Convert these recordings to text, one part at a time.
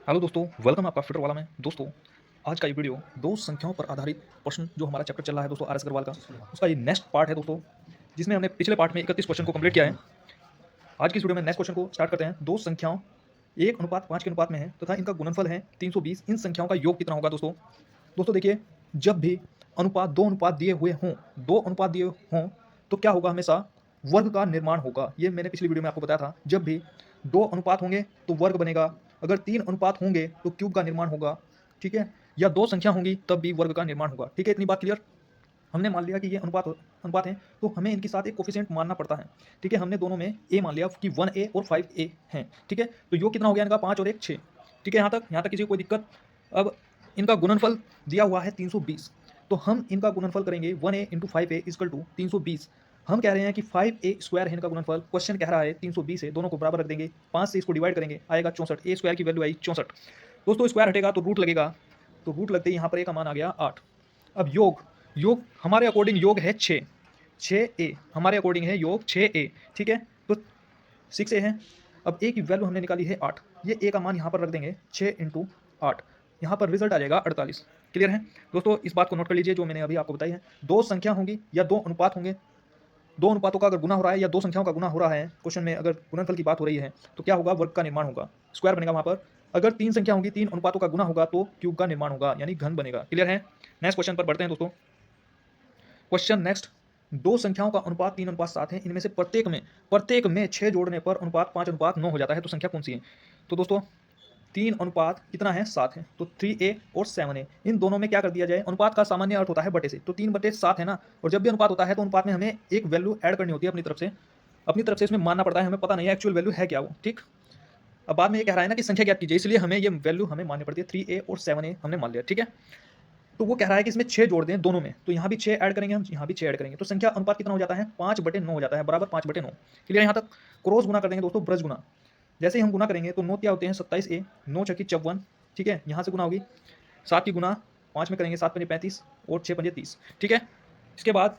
Hello दोस्तों, welcome आपका fitter वाला में। दोस्तों, आज का ये वीडियो दो संख्याओं पर आधारित प्रश्न जो हमारा चैप्टर चल रहा है दोस्तों आर एस अग्रवाल का, उसका ये नेक्स्ट पार्ट है दोस्तों, जिसमें हमने पिछले पार्ट में 31 क्वेश्चन को कंप्लीट किया है। आज की इस वीडियो में नेक्स्ट क्वेश्चन को स्टार्ट करते हैं। दो संख्याओं 1:5 के अनुपात में है तथा इनका गुणनफल है 320। इन संख्याओं का योग कितना होगा दोस्तों? दोस्तों देखिए, जब भी अनुपात दो अनुपात दिए हुए हों, दो अनुपात दिए हों, तो क्या होगा? हमेशा वर्ग का निर्माण होगा। ये मैंने पिछली वीडियो में आपको बताया था। जब भी दो अनुपात होंगे तो वर्ग बनेगा, अगर तीन अनुपात होंगे तो क्यूब का निर्माण होगा, ठीक है? या दो संख्या होंगी तब भी वर्ग का निर्माण होगा, ठीक है? इतनी बात क्लियर? हमने मान लिया कि ये अनुपात अनुपात हैं, तो हमें इनके साथ एक कोफिशिएंट मानना पड़ता है, ठीक है? हमने दोनों में ए मान लिया कि 1a और 5a हैं, ठीक है? तो योग कितना हो गया इनका? 5 और 1 6, ठीक है? यहाँ तक किसी को कोई दिक्कत? अब इनका गुणनफल दिया हुआ है 320, तो हम इनका गुणनफल करेंगे 1a into 5a equal to 320। हम कह रहे हैं कि 5a स्क्वायर है इनका गुणनफल, क्वेश्चन कह रहा है 320 है, दोनों को बराबर रख देंगे, 5 से इसको डिवाइड करेंगे, आएगा 64। ए स्क्वायर की वैल्यू आई 64। दोस्तों स्क्वायर हटेगा तो रूट लगेगा, तो रूट लगते ही यहाँ पर ए का मान आ गया 8। अब योग योग हमारे अकॉर्डिंग योग है 6, 6a हमारे अकॉर्डिंग है योग 6a, ठीक है? तो 6a है। अब a की वैल्यू हमने निकाली है 8, ये a का मान यहाँ पर रख देंगे 6 इंटू 8, यहाँ पर रिजल्ट आ जाएगा 48। क्लियर है दोस्तों? इस बात को नोट कर लीजिए जो मैंने अभी आपको बताई है। दो संख्या होंगी या दो अनुपात होंगे, दो अनुपातों का अगर गुना हो रहा है या दो संख्याओं का गुना हो रहा है, क्वेश्चन में अगर गुणनफल की बात हो रही है तो क्या होगा? वर्ग का निर्माण होगा, स्क्वायर बनेगा वहाँ पर। अगर तीन संख्या होंगी, तीन अनुपातों का गुना होगा तो क्यूब का निर्माण होगा, यानी घन बनेगा। क्लियर है? नेक्स्ट क्वेश्चन पर बढ़ते हैं दोस्तों। क्वेश्चन नेक्स्ट, दो संख्याओं का अनुपात 3:7 है, इनमें से प्रत्येक में 6 जोड़ने पर अनुपात 5:9 हो जाता है, तो संख्या कौन सी है? तो दोस्तों 3 अनुपात कितना है? 7 है, तो 3a और 7a, इन दोनों में क्या कर दिया जाए? अनुपात का सामान्य अर्थ होता है बटे से, तो 3/7 है ना, और जब भी अनुपात होता है तो अनुपात में हमें एक वैल्यू ऐड करनी होती है अपनी तरफ से इसमें मानना पड़ता है, हमें पता नहीं है एक्चुअल वैल्यू है क्या वो, ठीक? अब बाद में ये कह रहा है ना कि संख्या ज्ञात कीजिए, इसलिए हमें ये वैल्यू हमें माननी पड़ती है। 3a और 7a हमने मान लिया, ठीक है? तो वो कह रहा है कि इसमें 6 जोड़ दें दोनों में, तो यहाँ भी 6 ऐड करेंगे हम, यहाँ भी 6 ऐड करेंगे, तो संख्या अनुपात कितना हो जाता है? 5/9 हो जाता है, बराबर 5/9। क्लियर? यहाँ तक क्रॉस गुना कर देंगे दोस्तों, ब्रज गुना। जैसे ही हम गुना करेंगे तो 9 क्या होते हैं? 27a, 9 छक्की 54, ठीक है? यहाँ से गुना होगी, 7 की गुना 5 में करेंगे, 7 पंजे 35 और 6 पंजे 30, ठीक है? इसके बाद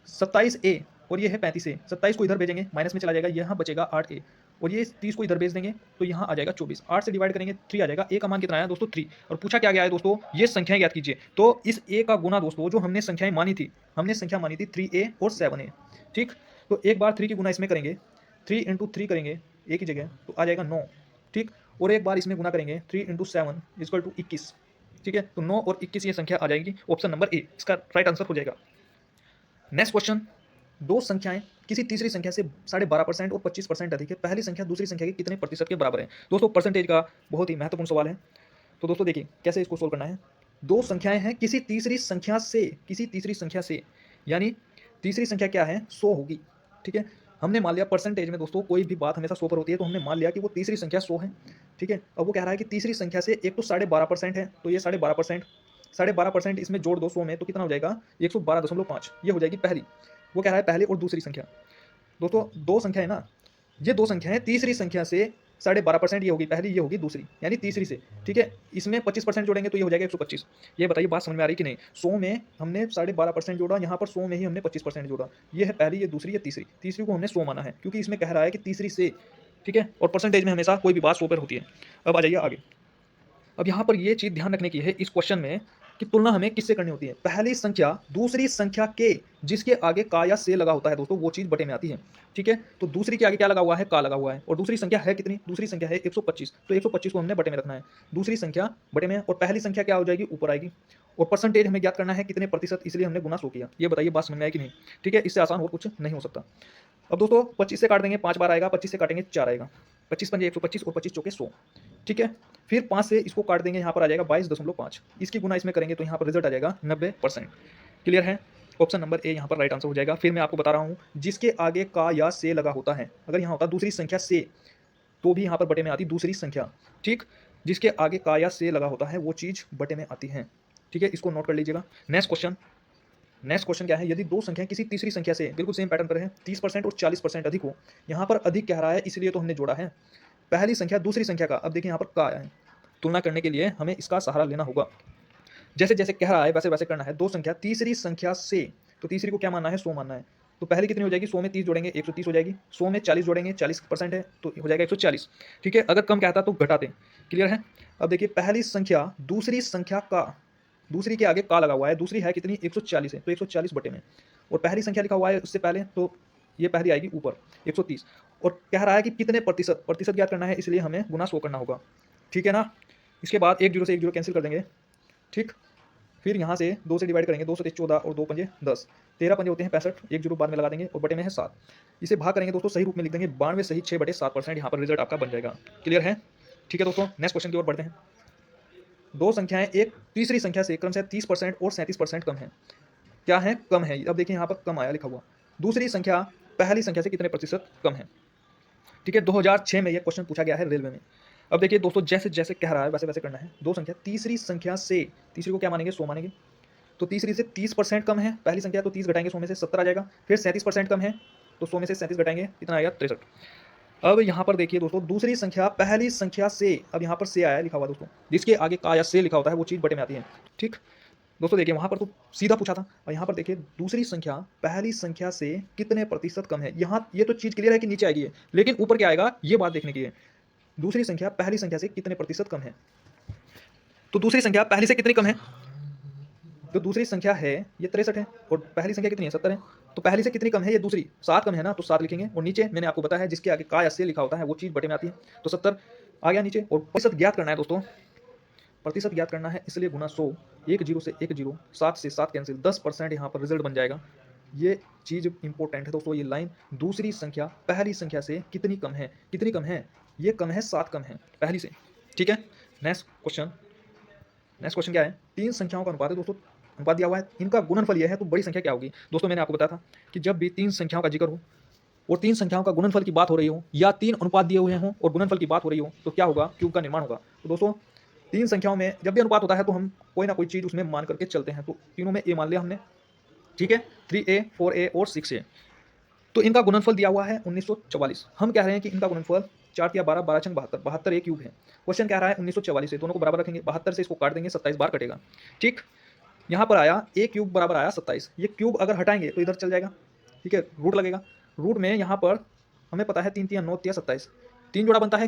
27a और ये है 35a, 27 को इधर भेजेंगे, माइनस में चला जाएगा, यहाँ बचेगा 8a, और ये 30 को इधर भेज देंगे तो यहाँ आ जाएगा 24। 8 से डिवाइड करेंगे 3 आ जाएगा। a का मान कितना आया दोस्तों? 3। और पूछा क्या गया है दोस्तों? ये संख्याएं याद कीजिए। तो इस a का गुना दोस्तों, जो हमने संख्याएं मानी थी, हमने संख्या मानी थी 3a और 7a, ठीक? तो एक बार 3 की गुना इसमें करेंगे, 3 इंटू 3 करेंगे a की जगह, तो आ जाएगा 9, ठीक? और एक बार इसमें गुना करेंगे 3 इंटू 7 इक्वल टू 21, ठीक है? तो 9 और 21 ये संख्या आ जाएगी, ऑप्शन नंबर ए इसका राइट आंसर हो जाएगा। नेक्स्ट क्वेश्चन, दो संख्याएं किसी तीसरी संख्या से 12.5% और 25% अधिक है, पहली संख्या दूसरी संख्या के कितने प्रतिशत के बराबर है? दोस्तों परसेंटेज का बहुत ही महत्वपूर्ण सवाल है, तो दोस्तों देखिए कैसे इसको सोल्व करना है। दो संख्याएं हैं किसी तीसरी संख्या से, यानी तीसरी संख्या क्या है? 100 होगी, ठीक है? हमने मान लिया परसेंटेज में दोस्तों कोई भी बात हमेशा 100 पर होती है, तो हमने मान लिया कि वो तीसरी संख्या 100 है, ठीक है? अब वो कह रहा है कि तीसरी संख्या से एक तो 12.5% है, तो ये 12.5%, 12.5% इसमें जोड़ दो 100 में, तो कितना हो जाएगा? 112.5, ये हो जाएगी पहली। वो कह रहा है पहली और दूसरी संख्या। दोस्तों दो संख्या है ना, ये दो संख्या है, तीसरी संख्या से 12.5% ये होगी पहली, ये होगी दूसरी, यानी तीसरी से, ठीक है? इसमें 25% जोड़ेंगे तो ये हो जाएगा 125। ये बताइए बात समझ में आ रही कि नहीं? 100 में हमने 12.5% जोड़ा, यहाँ पर 100 में ही हमने 25% जोड़ा। ये है पहली, ये दूसरी, ये तीसरी। तीसरी को हमने 100 माना है क्योंकि इसमें कह रहा है कि तीसरी से, ठीक है? और परसेंटेज में हमेशा कोई भी बात 100 पर होती है। अब आ जाइए आगे। अब यहाँ पर ये चीज़ ध्यान रखने की है इस क्वेश्चन में कि तुलना हमें किससे करनी होती है? पहली संख्या दूसरी संख्या के जिसके आगे का या से लगा होता है दोस्तों, वो चीज़ बटे में आती है, ठीक है? तो दूसरी के आगे क्या लगा हुआ है? का लगा हुआ है, और दूसरी संख्या है कितनी? दूसरी संख्या है 125, तो 125 को हमने बटे में रखना है, दूसरी संख्या बटे में, और पहली संख्या क्या हो जाएगी? ऊपर आएगी, और परसेंटेज हमें ज्ञात करना है कितने प्रतिशत, इसलिए हमने गुना 100 किया। ये बताइए बात समझ में आई कि नहीं? ठीक है, इससे आसान और कुछ नहीं हो सकता। अब दोस्तों 25 से काट देंगे, 5 बार आएगा, 25 से काटेंगे 4 आएगा, 25 पंजे 125 और 25 चौके 100, ठीक है? फिर 5 से इसको काट देंगे, यहाँ पर आ जाएगा 22.5, इसकी गुना इसमें करेंगे तो यहाँ पर रिजल्ट आ जाएगा 90%। क्लियर है? ऑप्शन नंबर ए यहाँ पर राइट आंसर हो जाएगा। फिर मैं आपको बता रहा हूँ, जिसके आगे का या से लगा होता है, अगर यहाँ होता दूसरी संख्या से, तो भी यहाँ पर बटे में आती दूसरी संख्या, ठीक? जिसके आगे का या से लगा होता है वो चीज़ बटे में आती है, ठीक है? इसको नोट कर लीजिएगा। नेक्स्ट क्वेश्चन क्या है? यदि दो संख्या किसी तीसरी संख्या से बिल्कुल सेम पैटर्न पर है, 30% और 40% अधिक हो, यहाँ पर अधिक कह रहा है इसलिए तो हमने जोड़ा है पहली संख्या दूसरी संख्या का। अब देखिए यहाँ पर का आया है, तुलना करने के लिए हमें इसका सहारा लेना होगा। जैसे जैसे कह रहा है वैसे वैसे करना है। दो संख्या तीसरी संख्या से, तो तीसरी को क्या मानना है? 100 मानना है, तो पहली कितनी हो जाएगी, 100 में 30 जोड़ेंगे 130 हो जाएगी, 100 में 40 जोड़ेंगे 40% है तो हो जाएगा 140। ठीक है, अगर कम क्या आता तो घटाते। क्लियर है। अब देखिए पहली संख्या दूसरी संख्या का, दूसरी के आगे का लगा हुआ है, दूसरी है कितनी 140 है तो 140 बटे में, और पहली संख्या लिखा हुआ है उससे पहले तो ये पहली आएगी ऊपर 130, और कह रहा है कि कितने प्रतिशत, प्रतिशत ज्ञात करना है इसलिए हमें गुना 100 करना होगा। ठीक है ना। इसके बाद एक जीरो से एक जीरो कैंसिल कर देंगे। ठीक, फिर यहाँ से 2 से डिवाइड करेंगे, 2 से 14 और 2 पंजे 10, 13 पंजे होते हैं 65, एक जीरो बाद में लगा देंगे और बटे में है 7। इसे भाग करेंगे दोस्तों, सही रूप में लिख देंगे 92 सही 6 बटे 7%। यहाँ पर रिजल्ट आपका बन जाएगा। क्लियर है। ठीक है दोस्तों, नेक्स्ट क्वेश्चन की ओर बढ़ते हैं। दो संख्याएं एक तीसरी संख्या से क्रमशः 30% और 37% कम है। क्या है, कम है। अब देखिए यहाँ पर कम आया लिखा हुआ, दूसरी संख्या पहली संख्या से कितने प्रतिशत कम है। ठीक है, 2006 में यह क्वेश्चन पूछा गया है रेलवे में। अब देखिए दोस्तों, जैसे जैसे कह रहा है वैसे वैसे करना है। दो संख्या तीसरी संख्या से, तीसरी को क्या मानेंगे 100 मानेंगे, तो तीसरी से 30% कम है पहली संख्या, तो 30 घटाएंगे 100 में से 70 आ जाएगा। फिर 37% कम है तो 100 में से 37 घटाएंगे कितना आएगा 63। अब यहाँ पर देखिए दोस्तों, दूसरी संख्या पहली संख्या से, अब यहाँ पर से आया लिखा हुआ दोस्तों, जिसके आगे का या से लिखा होता है वो चीज़ बटे में आती है। ठीक दोस्तों, देखिए वहाँ पर तो सीधा पूछा था, और यहाँ पर देखिए दूसरी संख्या पहली संख्या से कितने प्रतिशत कम है। यहाँ ये तो चीज़ क्लियर है कि नीचे आएगी, लेकिन ऊपर क्या आएगा ये बात देखने की है। दूसरी संख्या पहली संख्या से कितने प्रतिशत कम है, तो दूसरी संख्या पहली से कितनी कम है, जो दूसरी संख्या है ये 63 है, और पहली संख्या कितनी है 70 है, तो पहली से कितनी कम है, ये दूसरी 7 कम है ना, तो 7 लिखेंगे। और नीचे मैंने आपको बताया है जिसके आगे का या से लिखा होता है वो चीज़ बटे में आती है, तो 70 आ गया नीचे। और प्रतिशत ज्ञात करना है दोस्तों, प्रतिशत ज्ञात करना है, इसलिए गुना 100, एक जीरो से एक जीरो, 7 से 7 कैंसिल, 10% यहाँ पर रिजल्ट बन जाएगा। ये चीज़ इंपॉर्टेंट है दोस्तों, ये लाइन दूसरी संख्या पहली संख्या से कितनी कम है, कितनी कम है, ये कम है 7 कम है पहली से। ठीक है, नेक्स्ट क्वेश्चन क्या है, तीन संख्याओं का अनुपात है दोस्तों, अनुपात दिया हुआ है, इनका गुणनफल यह है तो बड़ी संख्या क्या होगी। दोस्तों मैंने आपको बताया था कि जब भी तीन संख्याओं का जिक्र हो और तीन संख्याओं का गुणनफल की बात हो रही हो, या तीन अनुपात दिए हुए हों और गुणनफल की बात हो रही हो, तो क्या होगा, क्यूब का निर्माण होगा। तो दोस्तों तीन संख्याओं में जब भी अनुपात होता है तो हम कोई ना कोई चीज़ उसमें मान करके चलते हैं, तो तीनों में ए मान लिया हमने। ठीक है, 3a 4a और 6a, तो इनका गुणनफल दिया हुआ है 1944। हम कह रहे हैं कि इनका गुणनफल 4 या 12, 12 छंग 72, 72 एक क्यूब है। क्वेश्चन कह रहा है 1944 से, दोनों को बराबर रखेंगे, 72 से इसको काट देंगे 27 बार कटेगा। ठीक, यहाँ पर आया ए क्यूब बराबर आया 27, ये क्यूब अगर हटाएंगे तो इधर चल जाएगा। ठीक है, रूट लगेगा, रूट में यहाँ पर हमें पता है 3 3 9 3 27, 3 जोड़ा बनता है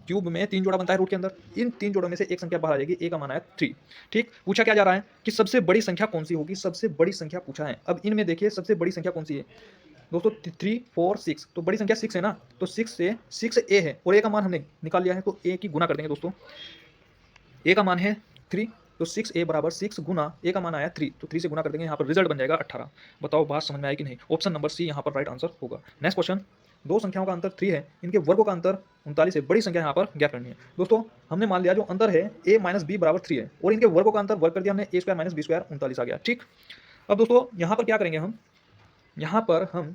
क्यूब में, 3 जोड़ा बनता है रूट के अंदर। इन 3 जोड़ों में से एक संख्या बाहर आ जाएगी, ए का मान आया 3। ठीक, पूछा क्या जा रहा है कि सबसे बड़ी संख्या कौन सी होगी, सबसे बड़ी संख्या पूछा है। अब इनमें देखिए सबसे बड़ी संख्या कौन सी है दोस्तों, 3 4 6, तो बड़ी संख्या 6 है ना, तो 6 से 6 ए है, और ए का मान हमने निकाल लिया है, तो ए की गुना कर देंगे दोस्तों। ए का मान है 3, तो 6a बराबर 6 गुना ए का मान आया 3, तो 3 से गुना कर देंगे, यहाँ पर रिजल्ट बन जाएगा 18। बताओ बात समझ में आई कि नहीं। ऑप्शन नंबर सी यहाँ पर राइट आंसर होगा। नेक्स्ट क्वेश्चन, दो संख्याओं का अंतर 3 है, इनके वर्गों का अंतर 39 है, बड़ी संख्या यहाँ पर ज्ञात करनी है। दोस्तों हमने मान लिया जो अंतर है a माइनस बी बराबर 3 है, और इनके वर्गों का अंतर वर्ग कर दिया हमने, a square minus B square 39 आ गया। ठीक, अब दोस्तों यहाँ पर क्या करेंगे हम, यहाँ पर हम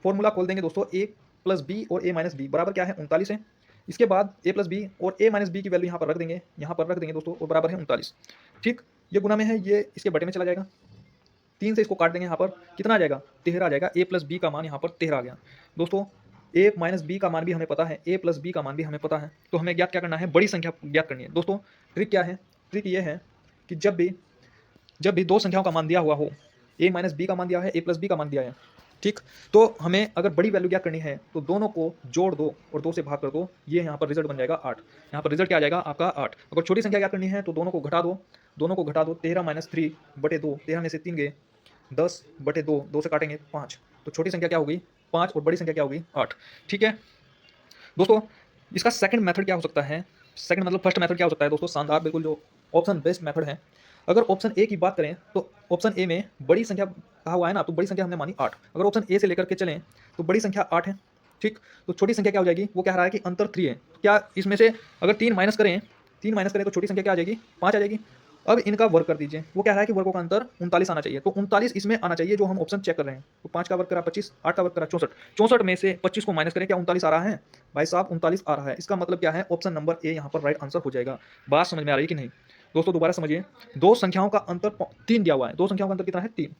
फॉर्मूला खोल देंगे दोस्तों, a प्लस बी और a माइनस बी बराबर क्या है 39 है। इसके बाद a प्लस बी और a माइनस बी की वैल्यू यहाँ पर रख देंगे, दोस्तों, और बराबर है 39। ठीक, ये गुना में है, ये इसके बटे में चला जाएगा, 3 से इसको काट देंगे, यहाँ पर कितना आ जाएगा 13 आ जाएगा। a प्लस बी का मान यहाँ पर 13 आ गया। दोस्तों a माइनस बी का मान भी हमें पता है, a प्लस बी का मान भी हमें पता है, तो हमें ज्ञात क्या करना है, बड़ी संख्या ज्ञात करनी है। दोस्तों ट्रिक क्या है, ट्रिक ये है कि जब भी दो संख्याओं का मान दिया हुआ हो, a माइनस बी का मान दिया है, a प्लस बी का मान दिया है, ठीक, तो हमें अगर बड़ी वैल्यू क्या करनी है तो दोनों को जोड़ दो और 2 से भाग कर दो, ये यहाँ पर रिजल्ट बन जाएगा 8। यहाँ पर रिजल्ट क्या आ जाएगा आपका 8। अगर छोटी संख्या क्या करनी है तो दोनों को घटा दो, 13 माइनस 3 बटे 2, 13 में से 3 गए 10 बटे 2, 2 से काटेंगे 5, तो छोटी संख्या क्या होगी 5 और बड़ी संख्या क्या होगी 8। ठीक है दोस्तों, इसका सेकंड मेथड क्या हो सकता है, सेकंड मतलब फर्स्ट मेथड क्या हो सकता है दोस्तों, शानदार, बिल्कुल जो ऑप्शन बेस्ट मेथड है। अगर ऑप्शन ए की बात करें तो ऑप्शन ए में बड़ी संख्या कहा हुआ है ना, तो बड़ी संख्या हमने मानी 8। अगर ऑप्शन ए से लेकर के चलें तो बड़ी संख्या 8 है। ठीक, तो छोटी संख्या क्या हो जाएगी, वो कह रहा है कि अंतर 3 है, क्या इसमें से अगर 3 माइनस करें तो छोटी संख्या क्या आ जाएगी 5 आ जाएगी। अब इनका वर्ग कर दीजिए, वो कह रहा है कि वर्गों का अंतर 39 आना चाहिए, तो 39 इसमें आना चाहिए जो हम ऑप्शन चेक कर रहे हैं। तो 5 का वर्ग करा 25, 8 का वर्ग करा 64, 64 में से 25 को माइनस करें, क्या 39 आ रहा है भाई साहब, 39 आ रहा है। इसका मतलब क्या है, ऑप्शन नंबर ए यहाँ पर राइट आंसर हो जाएगा। बात समझ में आ रही है कि नहीं दोस्तों, दोबारा समझिए, दो संख्याओं का अंतर 3 दिया हुआ है, दो संख्याओं का अंतर कितना है 3।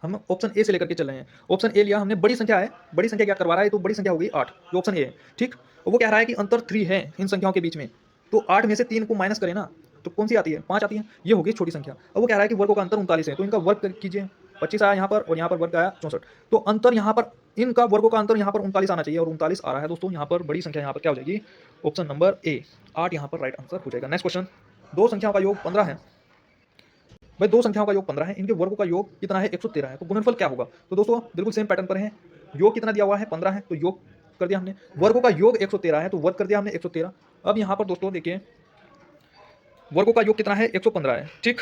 हम ऑप्शन ए से लेकर के चल रहे हैं, ऑप्शन ए लिया हमने, बड़ी संख्या है, बड़ी संख्या क्या करवा रहा है, तो बड़ी संख्या हो गई 8 जो ऑप्शन ए है। ठीक, और वो कह रहा है कि अंतर 3 है इन संख्याओं के बीच में, तो 8 में से 3 को माइनस करें ना तो कौन सी आती है 5 आती है, ये होगी छोटी संख्या। अब वो कह रहा है कि वर्गों का अंतर 39 है, तो इनका वर्ग कीजिए, 25 आया यहाँ पर और यहाँ पर वर्ग आया 64। तो अंतर यहाँ पर इनका वर्गों का अंतर यहाँ पर 39 आना चाहिए और 39 आ रहा है दोस्तों। यहाँ पर बड़ी संख्या यहाँ पर क्या हो जाएगी, ऑप्शन नंबर ए 8 यहाँ पर राइट आंसर हो जाएगा। नेक्स्ट क्वेश्चन, दो संख्याओं का योग 15 है। भाई दो संख्याओं का योग 15 है, इनके वर्गों का योग कितना है, 113 है, तो गुणनफल क्या होगा। तो दोस्तों बिल्कुल सेम पैटर्न पर है, योग कितना दिया हुआ है 15 है तो योग कर दिया हमने, वर्गों का योग 113 है तो वर्ग कर दिया हमने 113। अब यहाँ पर दोस्तों देखिए वर्गों का योग कितना है 115 है, ठीक।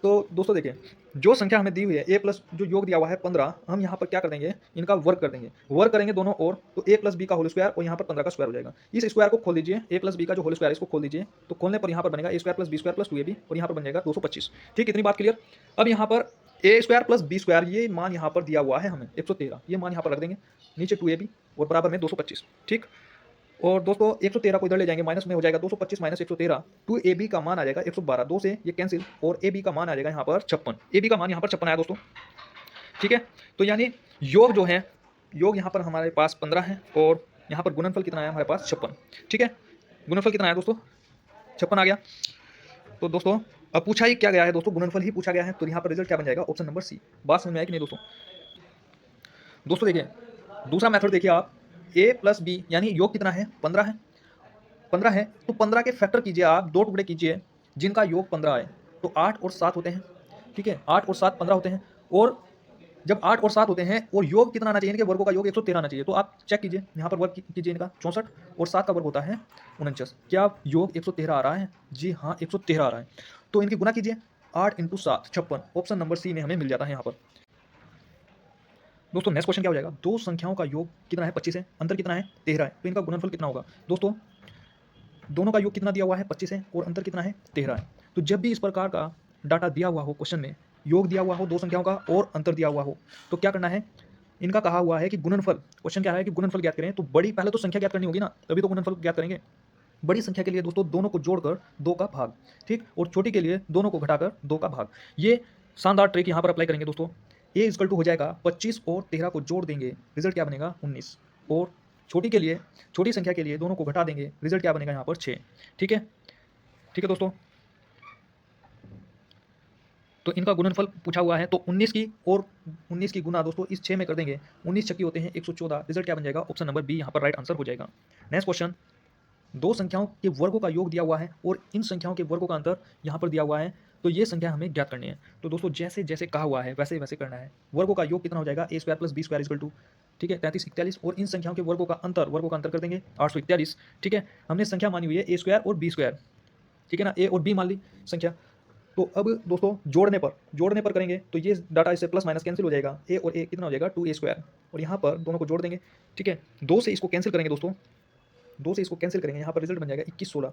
तो दोस्तों देखिए जो संख्या हमें दी हुई है a प्लस जो योग दिया हुआ है 15, हम यहाँ पर क्या कर देंगे, इनका वर्ग कर देंगे, वर्ग करेंगे दोनों और, तो a प्लस बी का होल स्क्वायर और यहाँ पर 15 का स्क्वायर हो जाएगा। इस स्क्वायर को खोल दीजिए, a प्लस बी का जो होल स्क्वायर है इसको खोल दीजिए, तो खोलने पर यहाँ पर बनेगा a square plus B square plus 2ab और यहाँ पर बन जाएगा 225। ठीक, इतनी बात क्लियर। अब यहाँ पर a square plus B square ये मान यहाँ पर दिया हुआ है हमें 113, ये मान यहाँ पर रख देंगे, नीचे 2ab और बराबर में 225। ठीक, और दोस्तों 113 को इधर ले जाएंगे, माइनस में हो जाएगा 225 माइनस 113, 2ab का मान आ जाएगा 112, 2 से ये कैंसिल और ab का मान आ जाएगा यहाँ पर 56, ab का मान यहाँ पर 56 आया दोस्तों। ठीक है, तो यानी योग जो है, योग यहाँ पर हमारे पास 15 है और यहाँ पर गुणनफल कितना आया हमारे पास 56। ठीक है, गुणनफल कितना आया दोस्तों, 56 आ गया। तो दोस्तों अब पूछा ही क्या गया है दोस्तों, गुणनफल ही पूछा गया है, तो यहाँ पर रिजल्ट क्या बन जाएगा, ऑप्शन नंबर सी। बात समझ में आया कि नहीं दोस्तों। दोस्तों देखिए दूसरा मेथड देखिए आप, a प्लस बी यानी योग कितना है 15 है, 15 है तो 15 के फैक्टर कीजिए आप, दो टुकड़े कीजिए जिनका योग 15 आए, तो 8 और 7 होते हैं। ठीक है, 8 और 7 15 होते हैं, और जब 8 और 7 होते हैं और योग कितना आना चाहिए, इनके वर्गों का योग 113 आना चाहिए, तो आप चेक कीजिए यहाँ पर वर्ग कीजिए इनका 64 और 7 का वर्ग होता है 49। क्या योग 113 आ रहा है, जी हाँ 113 आ रहा है, तो इनकी गुना कीजिए 8 × 7 56, ऑप्शन नंबर सी में हमें मिल जाता है यहाँ पर। दोस्तों नेक्स्ट क्वेश्चन क्या हो जाएगा, दो संख्याओं का योग कितना है 25 है, अंतर कितना है 13 है, तो इनका गुणनफल कितना होगा। दोस्तों दोनों का योग कितना दिया हुआ है 25 है और अंतर कितना है 13 है, तो जब भी इस प्रकार का डाटा दिया हुआ हो क्वेश्चन में, योग दिया हुआ हो दो संख्याओं का और अंतर दिया हुआ हो, तो क्या करना है, इनका कहा हुआ है कि गुणनफल, क्वेश्चन क्या है कि गुणनफल ज्ञात करें, तो बड़ी पहले तो संख्या ज्ञात करनी होगी ना, तभी तो गुणनफल ज्ञात करेंगे। बड़ी संख्या के लिए दोस्तों दोनों को जोड़कर 2 का भाग, ठीक, और छोटी के लिए दोनों को घटाकर 2 का भाग। ये शानदार ट्रिक यहाँ पर अप्लाई करेंगे दोस्तों। a इक्वल टू हो जाएगा 25 और 13 को जोड़ देंगे, रिजल्ट क्या बनेगा 19, और छोटी के लिए, छोटी संख्या के लिए दोनों को घटा देंगे, रिजल्ट क्या बनेगा यहाँ पर 6। ठीक है, ठीक है दोस्तों, तो इनका गुणनफल पूछा हुआ है, तो 19 की और 19 की गुना दोस्तों इस 6 में कर देंगे, 19 छक्की होते हैं 114, रिजल्ट क्या बन जाएगा, ऑप्शन नंबर बी यहाँ पर राइट आंसर हो जाएगा। नेक्स्ट क्वेश्चन, दो संख्याओं के वर्गों का योग दिया हुआ है और इन संख्याओं के वर्गों का अंतर यहाँ पर दिया हुआ है, तो ये संख्या हमें ज्ञात करनी है। तो दोस्तों जैसे जैसे कहा हुआ है वैसे वैसे करना है। वर्गों का योग कितना हो जाएगा, a square plus B square equal to, ठीक है 33 41, और इन संख्याओं के वर्गों का अंतर कर देंगे 841। ठीक है, हमने संख्या मानी हुई है a स्क्वायर और b स्क्वायर, ठीक है ना, a और b मान ली संख्या। तो अब दोस्तों जोड़ने पर करेंगे तो ये डाटा इससे प्लस माइनस कैंसिल हो जाएगा, a और a कितना हो जाएगा 2a स्क्वायर, और यहाँ पर दोनों को जोड़ देंगे। ठीक है, 2 से इसको कैंसिल करेंगे दोस्तों, 2 से इसको कैंसिल करेंगे, यहाँ पर रिजल्ट बन जाएगा 21 16।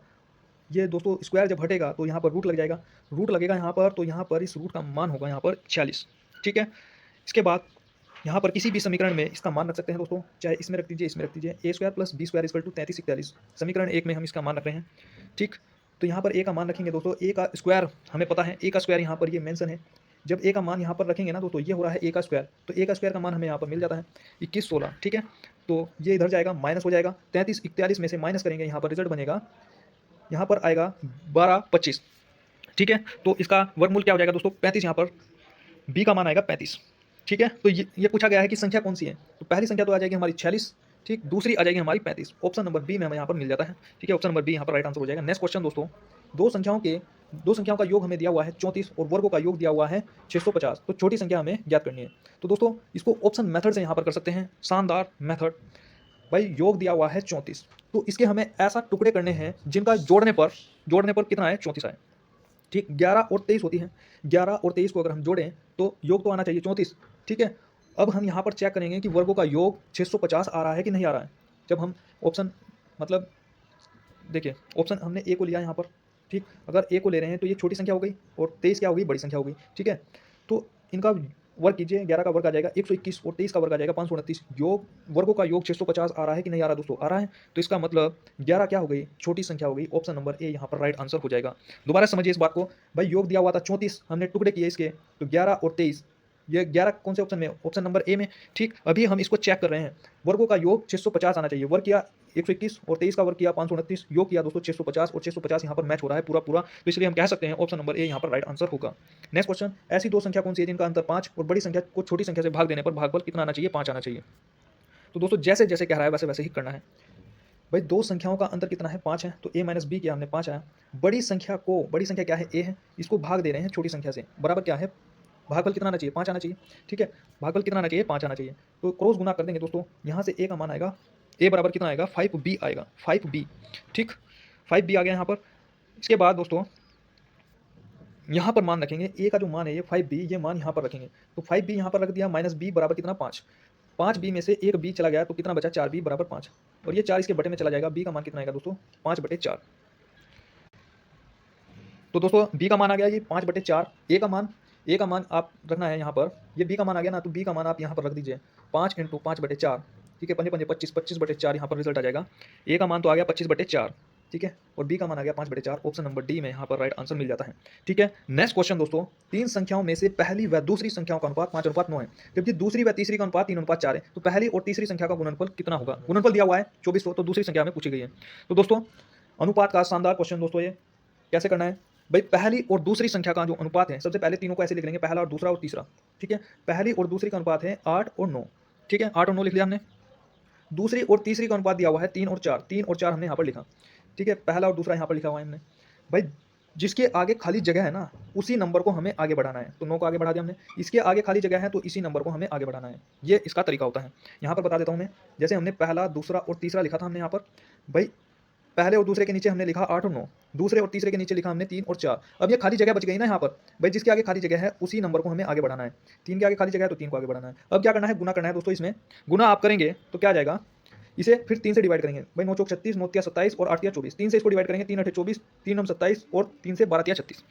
ये दोस्तों स्क्वायर जब हटेगा तो यहाँ पर रूट लग जाएगा, रूट लगेगा यहाँ पर, तो यहाँ पर इस रूट का मान होगा यहाँ पर 46। ठीक है, इसके बाद यहाँ पर किसी भी समीकरण में इसका मान रख सकते हैं दोस्तों, चाहे इसमें रख दीजिए इसमें रख दीजिए, a square plus B square equal to 33 41, समीकरण 1 में हम इसका मान रख रहे हैं। ठीक, तो यहाँ पर a का मान रखेंगे दोस्तों, a का स्क्वायर हमें पता है, a का स्क्वायर यहाँ पर ये मेंशन है, जब a का मान यहाँ पर रखेंगे ना दोस्तों, ये हो रहा है a का स्क्वायर, तो a का स्क्वायर का मान हमें यहाँ पर मिल जाता है 21 16। ठीक है, तो ये इधर जाएगा माइनस हो जाएगा, 33 41 में से माइनस करेंगे, यहाँ पर रिजल्ट बनेगा, यहाँ पर आएगा 12 25। ठीक है, तो इसका वर्गमूल क्या हो जाएगा दोस्तों 35, यहाँ पर b का मान आएगा 35। ठीक है, तो ये पूछा गया है कि संख्या कौन सी है, तो पहली संख्या तो आ जाएगी हमारी 46, ठीक, दूसरी आ जाएगी हमारी 35, ऑप्शन नंबर बी में हमें यहाँ पर मिल जाता है। ठीक है, ऑप्शन नंबर बी यहाँ पर राइट आंसर हो जाएगा। नेक्स्ट क्वेश्चन दोस्तों, दो संख्याओं का योग हमें दिया हुआ है 34 और वर्गों का योग दिया हुआ है 650, तो छोटी संख्या हमें ज्ञात करनी है। तो दोस्तों इसको ऑप्शन मेथड से यहाँ पर कर सकते हैं, शानदार मेथड। भाई योग दिया हुआ है 34, तो इसके हमें ऐसा टुकड़े करने हैं जिनका जोड़ने पर कितना है 34 आए। ठीक, 11 और 23 होती है, 11 और 23 को अगर हम जोड़ें तो योग तो आना चाहिए 34। ठीक है, अब हम यहाँ पर चेक करेंगे कि वर्गों का योग 650 आ रहा है कि नहीं आ रहा है। जब हम ऑप्शन, मतलब देखिए ऑप्शन हमने ए को लिया यहाँ पर, ठीक, अगर ए को ले रहे हैं तो ये छोटी संख्या हो गई और 23 क्या हो गई, बड़ी संख्या हो गई। ठीक है, तो इनका वर्ग कीजिए, 11 का वर्ग आ जाएगा 121 और 23 का वर्ग आ जाएगा 529। योग वर्गों का योग 650 आ रहा है कि नहीं आ रहा दोस्तों, आ रहा है, तो इसका मतलब 11 क्या हो गई, छोटी संख्या हो गई, ऑप्शन नंबर ए यहाँ पर राइट आंसर हो जाएगा। दोबारा समझिए इस बात को, भाई योग दिया हुआ था 34, हमने टुकड़े किए इसके, तो 11 और 23 ये 11 कौन से ऑप्शन में? ऑप्शन नंबर ए में। ठीक, अभी हम इसको चेक कर रहे हैं। वर्गों का योग 650 आना चाहिए। वर्ग किया 121 और 23 का वर्ग किया 529, योग किया दोस्तों 650 और 650 यहाँ पर मैच हो रहा है पूरा, तो इसलिए हम कह सकते हैं ऑप्शन नंबर ए यहाँ पर राइट आंसर होगा। नेक्स्ट क्वेश्चन, ऐसी दो संख्या कौन सी है जिनका अंतर 5 और बड़ी संख्या को छोटी संख्या से भाग देने पर भागफल कितना आना चाहिए? 5 आना चाहिए। तो दोस्तों जैसे जैसे कह रहा है वैसे वैसे ही करना है। भाई दो संख्याओं का अंतर कितना है? 5 है, तो a माइनस बी किया हमने 5 आया। बड़ी संख्या क्या है? a है, इसको भाग दे रहे हैं छोटी संख्या से, बराबर क्या है? भागफल कितना आना चाहिए? 5 आना चाहिए। ठीक है, भागफल कितना आना चाहिए? 5 आना चाहिए। तो क्रॉस गुना कर देंगे दोस्तों, यहाँ से a का मान आएगा, a बराबर कितना आएगा? 5b आएगा, 5b। ठीक, 5b आ गया यहाँ पर। इसके बाद दोस्तों यहाँ पर मान रखेंगे, a का जो मान है ये 5b, ये मान यहाँ पर रखेंगे, तो 5b यहाँ पर रख दिया, माइनस b बराबर कितना? 5। 5b में से एक b चला गया तो कितना बचा? 4b बराबर 5, और ये 4 इसके बटे में चला जाएगा। b का मान कितना आएगा दोस्तों? 5/4। तो दोस्तों b का मान आ गया ये 5/4। a का मान आप रखना है यहाँ पर, ये b का मान आ गया ना, तो b का मान आप यहाँ पर रख दीजिए 5 × 5/4। ठीक है, 5 × 5 = 25, 25/4 यहाँ पर रिजल्ट आ जाएगा। a का मान तो आ गया 25/4, ठीक है, और b का मान आ गया 5/4। ऑप्शन नंबर डी में यहाँ पर राइट आंसर मिल जाता है। ठीक है, नेक्स्ट क्वेश्चन दोस्तों, तीन संख्याओं में से पहली व दूसरी संख्याओं का अनुपात 5:9 है, जबकि दूसरी व तीसरी का अनुपात 3:4 है, तो पहली और तीसरी संख्या का गुणनफल कितना होगा? गुणनफल दिया हुआ है 2400, तो दूसरी संख्या में पूछी गई है। तो दोस्तों अनुपात का शानदार क्वेश्चन दोस्तों, ये कैसे करना है भाई? पहली और दूसरी संख्या का जो अनुपात है, सबसे पहले तीनों को ऐसे लिख लेंगे, पहला और दूसरा और तीसरा। ठीक है, पहली और दूसरी का अनुपात है 8 और 9। ठीक है, 8 और 9 लिख लिया हमने। दूसरी और तीसरी का अनुपात दिया हुआ है 3 और 4, 3 और 4 हमने यहाँ पर लिखा। ठीक है, पहला और दूसरा यहाँ पर लिखा हुआ है हमने। भाई जिसके आगे खाली जगह है ना, उसी नंबर को हमें आगे बढ़ाना है, तो 9 को आगे बढ़ा दिया हमने। इसके आगे खाली जगह है तो इसी नंबर को हमें आगे बढ़ाना है, ये इसका तरीका होता है। यहाँ पर बता देता हूँ मैं, जैसे हमने पहला, दूसरा और तीसरा लिखा था हमने यहाँ पर, भाई पहले और दूसरे के नीचे हमने लिखा 8 और 9, दूसरे और तीसरे के नीचे लिखा हमने 3 और 4। अब ये खाली जगह बच गई ना यहाँ पर, भाई जिसके आगे खाली जगह है उसी नंबर को हमें आगे बढ़ाना है। 3 के आगे खाली जगह है तो 3 को आगे बढ़ाना है। अब क्या करना है? गुना करना है दोस्तों। इसमें गुना आप करेंगे तो क्या आ जाएगा? इसे फिर 3 से डिवाइड करेंगे। भाई 9 चौक 36, 9 तिया 27 और 8 तिया 24। 3 से इसको डिवाइड करेंगे, 3 8 24, 3 9 27 और 3 से 12 तिया 36।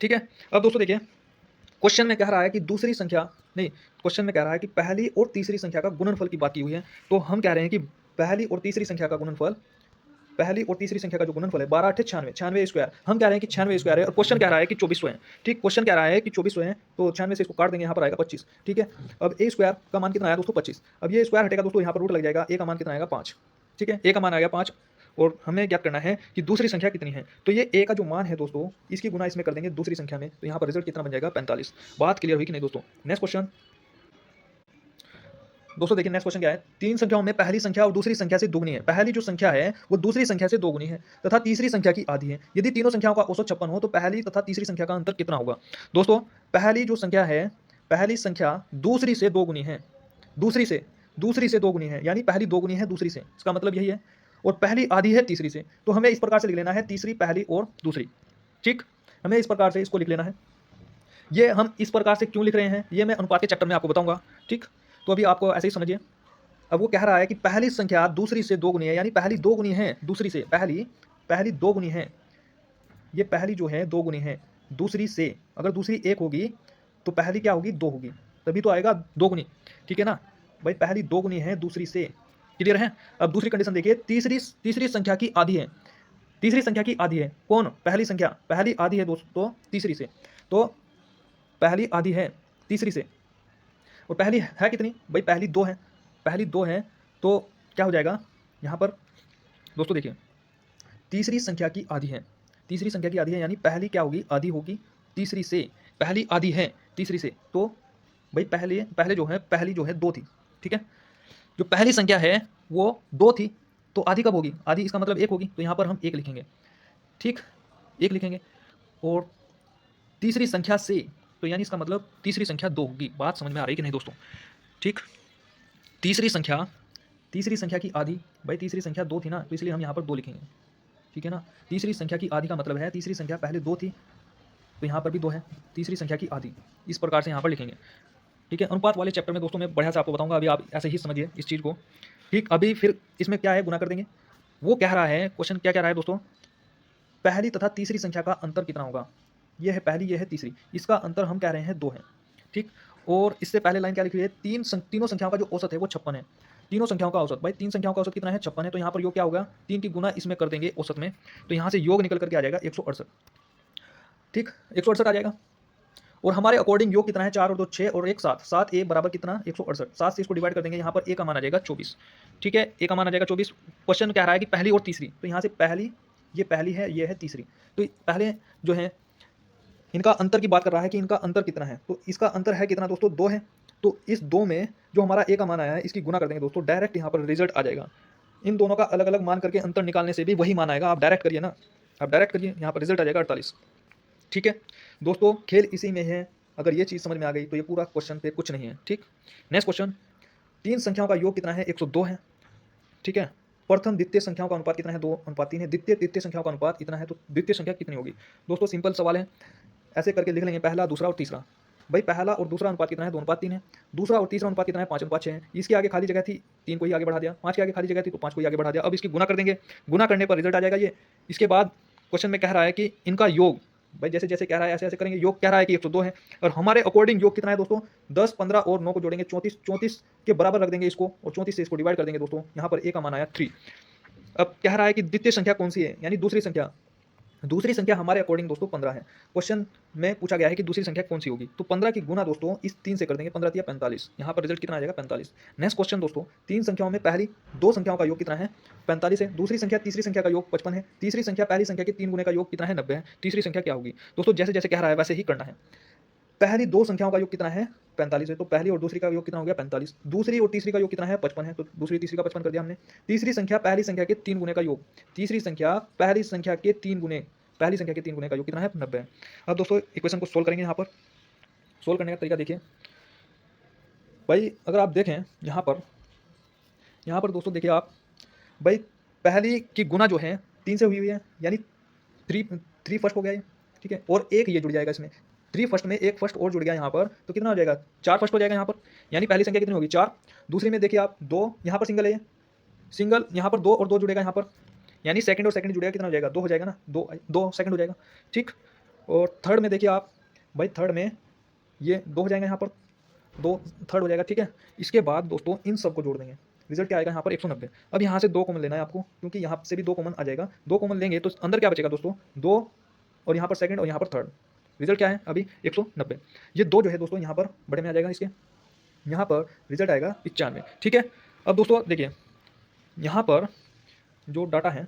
ठीक है, अब दोस्तों देखिए, क्वेश्चन में कह रहा है कि दूसरी संख्या नहीं, क्वेश्चन में कह रहा है कि पहली और तीसरी संख्या का गुणनफल की बात की हुई है। तो हम कह रहे हैं कि पहली और तीसरी संख्या का गुणनफल, पहली और तीसरी संख्या का जो गुणनफल है 12 8 96, 96 स्क्वायर। हम कह रहे हैं कि 96 स्क्वायर है, और क्वेश्चन कह रहा है कि 2400 है। ठीक, क्वेश्चन कह रहा है कि 2400 है, तो 96 से इसको काट देंगे, यहाँ पर आएगा 25। ठीक है, अब a स्क्वायर का मान कितना आया दोस्तों? 25। अब ये स्क्वायर हटेगा दोस्तों, यहाँ पर रूट लग जाएगा, a का मान कितना आएगा? 5। ठीक है, a का मान आ गया 5, और हमें क्या करना है कि दूसरी संख्या कितनी है, तो ये a का जो मान है दोस्तों, इसकी गुना इसमें कर देंगे दूसरी संख्या में, तो यहाँ पर रिजल्ट कितना बन जाएगा? 45। बात क्लियर हुई कि नहीं दोस्तों? नेक्स्ट क्वेश्चन दोस्तों देखिए, नेक्स्ट क्वेश्चन क्या है? तीन संख्याओं में पहली संख्या और दूसरी संख्या से दोगुनी है। पहली जो संख्या है वो दूसरी संख्या से दोगुनी है तथा तीसरी संख्या की आधी है। यदि तीनों संख्याओं का औसत 56 हो तो पहली तथा तीसरी संख्या का अंतर कितना होगा? दोस्तों पहली जो संख्या है, पहली संख्या दूसरी से दोगुनी है, दूसरी से दोगुनी है, यानी पहली दोगुनी है दूसरी से, इसका मतलब यही है। और पहली आधी है तीसरी से, तो हमें इस प्रकार से लिख लेना है, तीसरी, पहली और दूसरी। ठीक, हमें इस प्रकार से इसको लिख लेना है। ये हम इस प्रकार से क्यों लिख रहे हैं, ये मैं अनुपात के चैप्टर में आपको बताऊंगा। ठीक, तो अभी आपको ऐसे ही समझिए। अब वो कह रहा है कि पहली संख्या दूसरी से दोगुनी है, यानी पहली दोगुनी है दूसरी से, पहली दोगुनी है, ये पहली जो है दोगुनी है दूसरी से। अगर दूसरी 1 होगी तो पहली क्या होगी? 2 होगी, तभी तो आएगा दोगुनी। ठीक है ना भाई, पहली दोगुनी है दूसरी से। क्लियर है? अब दूसरी कंडीशन देखिए, तीसरी संख्या की आधी है। तीसरी संख्या की आधी है कौन? पहली संख्या, पहली आधी है दोस्तों तीसरी से, तो पहली आधी है तीसरी से, और पहली है कितनी? भाई पहली 2 है, पहली 2 है, तो क्या हो जाएगा यहाँ पर दोस्तों? देखिए, तीसरी संख्या की आधी है, तीसरी संख्या की आधी है, यानी पहली क्या होगी? आधी होगी तीसरी से। पहली आधी है तीसरी से, तो भाई पहली जो है 2 थी। ठीक है, जो पहली संख्या है वो 2 थी, तो आधी कब होगी? आधी इसका मतलब 1 होगी, तो यहाँ पर हम 1 लिखेंगे। ठीक, 1 लिखेंगे, और तीसरी संख्या से, तो यानी इसका मतलब तीसरी संख्या 2 होगी। बात समझ में आ रही कि नहीं दोस्तों? ठीक, तीसरी संख्या की आधी, भाई तीसरी संख्या 2 थी ना, तो इसलिए हम यहाँ पर 2 लिखेंगे। ठीक है ना, तीसरी संख्या की आधी का मतलब है तीसरी संख्या पहले 2 थी, तो यहाँ पर भी 2 है, तीसरी संख्या की आधी, इस प्रकार से यहाँ पर लिखेंगे। ठीक है, अनुपात वाले चैप्टर में दोस्तों मैं बढ़िया से आपको बताऊंगा, अभी आप ऐसे ही समझिए इस चीज़ को। ठीक, अभी फिर इसमें क्या है, गुना कर देंगे। वो कह रहा है, क्वेश्चन क्या कह रहा है दोस्तों? पहली तथा तीसरी संख्या का अंतर कितना होगा? ये है पहली, ये है तीसरी, इसका अंतर हम कह रहे हैं 2 है। ठीक, और इससे पहले लाइन क्या लिखी है? तीनों संख्याओं का जो औसत है वो 56 है। तीनों संख्याओं का औसत, भाई 3 संख्याओं का औसत कितना है? 56 है, तो यहाँ पर योग क्या होगा? 3 की गुना इसमें कर देंगे औसत में, तो यहाँ से योग निकल करके आ जाएगा 168। ठीक, 168 आ जाएगा। और हमारे अकॉर्डिंग योग कितना है, 4 और 2 6 और 1 7, 7 ए बराबर कितना 168, 7 से इसको डिवाइड कर देंगे, यहाँ पर ए का मान आ जाएगा 24। ठीक है, ए का मान आ जाएगा 24। क्वेश्चन कह रहा है कि पहली और तीसरी, तो यहाँ से पहली, ये पहली है, ये है तीसरी, तो पहले जो है इनका अंतर की बात कर रहा है कि इनका अंतर कितना है, तो इसका अंतर है कितना दोस्तों, 2 है। तो इस 2 में जो हमारा ए का मान आया है इसकी गुना कर देंगे दोस्तों, डायरेक्ट यहाँ पर रिजल्ट आ जाएगा। इन दोनों का अलग अलग मान करके अंतर निकालने से भी वही मान आएगा, आप डायरेक्ट करिए ना, आप डायरेक्ट करिए, यहाँ पर रिजल्ट आ जाएगा 48। ठीक है दोस्तों, खेल इसी में है, अगर ये चीज़ समझ में आ गई तो ये पूरा क्वेश्चन पे कुछ नहीं है। ठीक, नेक्स्ट क्वेश्चन, 3 संख्याओं का योग कितना है, 102 है। ठीक है, प्रथम द्वितीय संख्याओं का अनुपात कितना है, 2:3 है। द्वितीय तृतीय संख्याओं का अनुपात इतना है, तो द्वितीय संख्या कितनी होगी दोस्तों, सिंपल सवाल है, ऐसे करके लिख लेंगे, पहला दूसरा और तीसरा। भाई पहला और दूसरा अनुपात कितना है, 2:3 है। दूसरा और तीसरा अनुपात कितना है, 5:6 है। इसके आगे खाली जगह थी, 3 को ही आगे बढ़ा दिया, 5 के आगे खाली जगह थी तो 5 को ही आगे बढ़ा दिया। अब इसकी गुना कर देंगे, गुना करने पर रिजल्ट आ जाएगा ये। इसके बाद क्वेश्चन में कह रहा है कि इनका योग, भाई जैसे जैसे कह रहा है ऐसे ऐसे करेंगे, योग कह रहा है कि 102 है, और हमारे अकॉर्डिंग योग कितना है दोस्तों, 10 15 और 9 को जोड़ेंगे 34, 34 के बराबर रख देंगे इसको, और 34 से इसको डिवाइड कर देंगे दोस्तों, यहाँ पर ए का मान आया 3। अब कह रहा है कि द्वितीय संख्या कौन सी है, यानी दूसरी संख्या, दूसरी संख्या हमारे अकॉर्डिंग दोस्तों 15 है। क्वेश्चन में पूछा गया है कि दूसरी संख्या कौन सी होगी, तो 15 की गुना दोस्तों इस 3 से कर देंगे, 15 या 45, यहाँ पर रिजल्ट कितना आ जाएगा 45। नेक्स्ट क्वेश्चन दोस्तों, 3 संख्याओं में पहली 2 संख्याओं का योग कितना है, 45 है। दूसरी संख्या तीसरी संख्या का योग 55 है। तीसरी संख्या पहली संख्या के 3 गुने का योग कितना है, 90 है। तीसरी संख्या क्या होगी दोस्तों, जैसे जैसे कह रहा है वैसे ही करना है। पहली 2 संख्याओं का योग कितना है, 45 है, तो पहली और दूसरी का योग कितना हो गया 45। दूसरी और तीसरी का योग कितना है, 55 है, तो दूसरी तीसरी का 55 कर दिया हमने। तीसरी संख्या पहली संख्या के 3 गुने का योग, तीसरी संख्या पहली संख्या के 3 गुने, पहली संख्या के 3 गुने का योग कितना है, 90 है। अब दोस्तों इक्वेशन को सोल्व करेंगे, यहाँ पर सोल्व करने का तरीका देखिए भाई, अगर आप देखें यहाँ पर दोस्तों देखिए आप, भाई पहली की गुना जो है 3 से हुई है, यानी 3 फर्स्ट हो गया ये। ठीक है, और एक ये जुड़ जाएगा इसमें, 3 फर्स्ट में एक फर्स्ट और जुड़ गया यहाँ पर, तो कितना हो जाएगा, 4 फर्स्ट हो जाएगा यहाँ पर, यानी पहली संख्या कितनी होगी 4। दूसरी में देखिए आप 2, यहाँ पर सिंगल है ये, सिंगल, यहाँ पर 2 और 2 जुड़ेगा यहाँ पर, यानी सेकंड और सेकंड जुड़ेगा, कितना हो जाएगा 2 हो जाएगा ना, 2 सेकंड हो जाएगा। ठीक, और थर्ड में देखिए आप, भाई थर्ड में ये 2 हो जाएगा यहाँ पर, 2 थर्ड हो जाएगा। ठीक है, इसके बाद दोस्तों इन सब को जोड़ देंगे, रिजल्ट क्या आएगा यहाँ पर 190। अब यहाँ से 2 कॉमन लेना है आपको, क्योंकि यहाँ से भी 2 कॉमन आ जाएगा, 2 कॉमन लेंगे तो अंदर क्या बचेगा दोस्तों, 2 और यहाँ पर सेकंड और यहाँ पर थर्ड, रिजल्ट क्या है अभी 190। ये 2 जो है दोस्तों यहाँ पर बड़े में आ जाएगा, इसके यहाँ पर रिजल्ट आएगा 95। ठीक है, अब दोस्तों देखिए यहाँ पर जो डाटा है,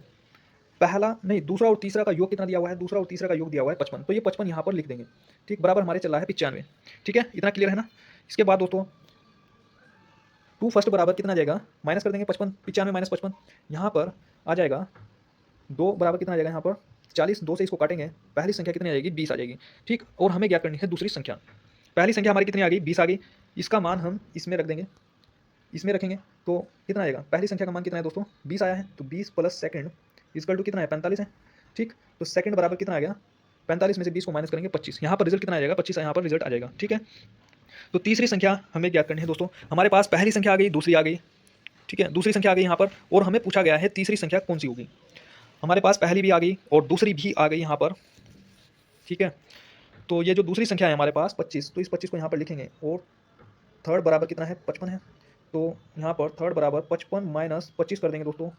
पहला नहीं दूसरा और तीसरा का योग कितना दिया हुआ है, दूसरा और तीसरा का योग दिया हुआ है 55, तो ये 55 यहाँ पर लिख देंगे। ठीक, बराबर हमारे चल रहा है 95। ठीक है, इतना क्लियर है ना। इसके बाद दोस्तों 2 फर्स्ट बराबर कितना आ जाएगा, माइनस कर देंगे 55, 95 माइनस 55, यहाँ पर आ जाएगा 2 बराबर कितना आ जाएगा यहाँ पर 40, 2 से इसको काटेंगे, पहली संख्या कितनी आ जाएगी 20 आ जाएगी। ठीक, और हमें क्या करनी है दूसरी संख्या, पहली संख्या हमारी कितनी आ गई 20 आ गई, इसका मान हम इसमें रख देंगे, इसमें रखेंगे तो कितना आएगा, पहली संख्या का मान कितना है दोस्तों 20 आया है, तो 20 प्लस सेकंड इक्वल टू कितना है 45 है। ठीक, तो सेकंड बराबर कितना आ गया 45 में से 20 को माइनस करेंगे 25, यहाँ पर रिजल्ट कितना आ जाएगा 25, यहाँ पर रिजल्ट आ जाएगा। ठीक है, तो तीसरी संख्या हमें ज्ञात करनी है दोस्तों, हमारे पास पहली संख्या आ गई, दूसरी आ गई। ठीक है, दूसरी संख्या आ गई यहाँ पर, और हमें पूछा गया है तीसरी संख्या कौन सी होगी, हमारे पास पहली भी आ गई और दूसरी भी आ गई यहाँ पर। ठीक है, तो ये जो दूसरी संख्या है हमारे पास 25, तो इस 25 को यहाँ पर लिखेंगे, और थर्ड बराबर कितना है 55 है, तो यहाँ पर थर्ड बराबर 55 माइनस 25 कर देंगे दोस्तों,